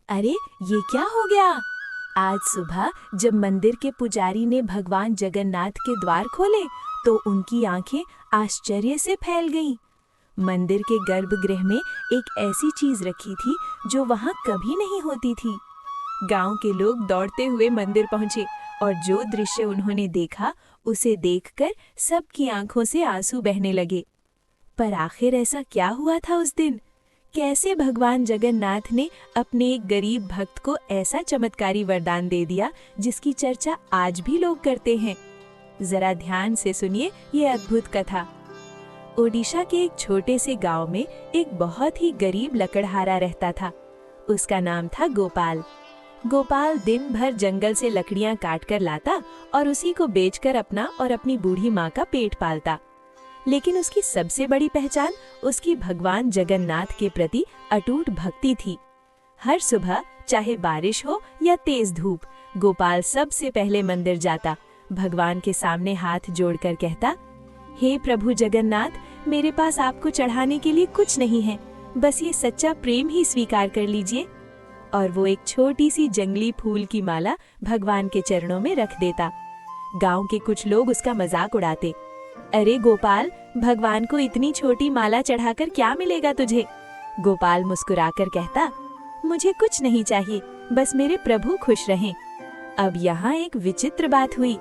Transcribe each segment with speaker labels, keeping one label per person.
Speaker 1: अरे ये क्या हो गया? आज सुबह जब मंदिर के पुजारी ने भगवान जगन्नाथ के द्वार खोले तो उनकी आंखें आश्चर्य से फैल गईं। मंदिर के गर्भगृह में एक ऐसी चीज रखी थी जो वहां कभी नहीं होती थी। गांव के लोग दौड़ते हुए मंदिर पहुंचे और जो दृश्य उन्होंने देखा उसे देखकर सबकी आंखों से आंसू बहने लगे। पर आखिर ऐसा क्या हुआ था उस दिन? कैसे भगवान जगन्नाथ ने अपने एक गरीब भक्त को ऐसा चमत्कारी वरदान दे दिया जिसकी चर्चा आज भी लोग करते हैं? जरा ध्यान से सुनिए ये अद्भुत कथा। ओडिशा के एक छोटे से गांव में एक बहुत ही गरीब लकड़हारा रहता था। उसका नाम था गोपाल। गोपाल दिन भर जंगल से लकड़ियां काट कर लाता और उसी को बेचकर अपना और अपनी बूढ़ी माँ का पेट पालता। लेकिन उसकी सबसे बड़ी पहचान उसकी भगवान जगन्नाथ के प्रति अटूट भक्ति थी। हर सुबह चाहे बारिश हो या तेज धूप, गोपाल सबसे पहले मंदिर जाता, भगवान के सामने हाथ जोड़कर कहता, हे प्रभु जगन्नाथ, मेरे पास आपको चढ़ाने के लिए कुछ नहीं है, बस ये सच्चा प्रेम ही स्वीकार कर लीजिए। और वो एक छोटी सी जंगली फूल की माला भगवान के चरणों में रख देता। गांव के कुछ लोग उसका मजाक उड़ाते, अरे गोपाल, भगवान को इतनी छोटी माला चढ़ाकर क्या मिलेगा तुझे? गोपाल मुस्कुराकर कहता, मुझे कुछ नहीं चाहिए, बस मेरे प्रभु खुश रहें। अब यहाँ एक विचित्र बात हुई।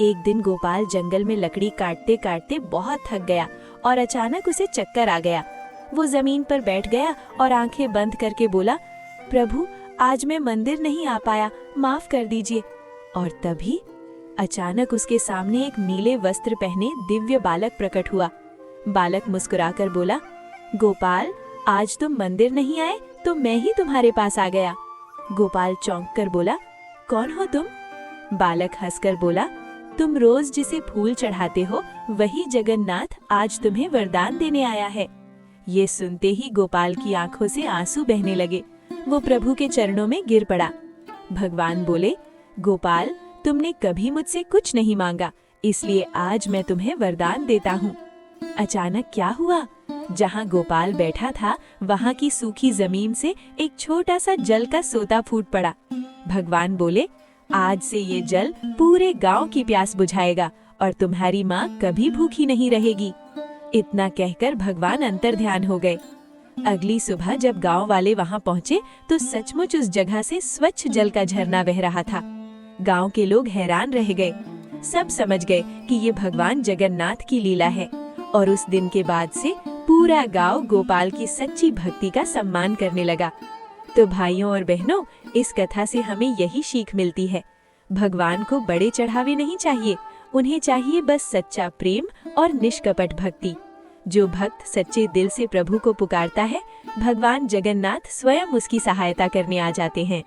Speaker 1: एक दिन गोपाल जंगल में लकड़ी काटते काटते बहुत थक गया और अचानक उसे चक्कर आ गया। वो जमीन पर बैठ गया और आंखें बंद करके बोला, प्रभु, आज मैं मंदिर नहीं आ पाया, माफ कर दीजिए। और तभी अचानक उसके सामने एक नीले वस्त्र पहने दिव्य बालक प्रकट हुआ। बालक मुस्कुराकर बोला, गोपाल, आज तुम मंदिर नहीं आए तो मैं ही तुम्हारे पास आ गया। गोपाल चौंक कर बोला, कौन हो तुम? बालक हंसकर बोला, तुम रोज जिसे फूल चढ़ाते हो वही जगन्नाथ आज तुम्हें वरदान देने आया है। ये सुनते ही गोपाल की आंखों से आंसू बहने लगे। वो प्रभु के चरणों में गिर पड़ा। भगवान बोले, गोपाल, तुमने कभी मुझसे कुछ नहीं मांगा, इसलिए आज मैं तुम्हें वरदान देता हूँ। अचानक क्या हुआ? जहाँ गोपाल बैठा था वहाँ की सूखी जमीन से एक छोटा सा जल का सोता फूट पड़ा। भगवान बोले, आज से ये जल पूरे गांव की प्यास बुझाएगा और तुम्हारी माँ कभी भूखी नहीं रहेगी। इतना कहकर भगवान अंतर्ध्यान हो गए। अगली सुबह जब गांव वाले वहाँ पहुँचे तो सचमुच उस जगह से स्वच्छ जल का झरना बह रहा था। गांव के लोग हैरान रह गए। सब समझ गए कि ये भगवान जगन्नाथ की लीला है और उस दिन के बाद से पूरा गांव गोपाल की सच्ची भक्ति का सम्मान करने लगा। तो भाइयों और बहनों, इस कथा से हमें यही सीख मिलती है, भगवान को बड़े चढ़ावे नहीं चाहिए, उन्हें चाहिए बस सच्चा प्रेम और निष्कपट भक्ति। जो भक्त सच्चे दिल से प्रभु को पुकारता है, भगवान जगन्नाथ स्वयं उसकी सहायता करने आ जाते हैं।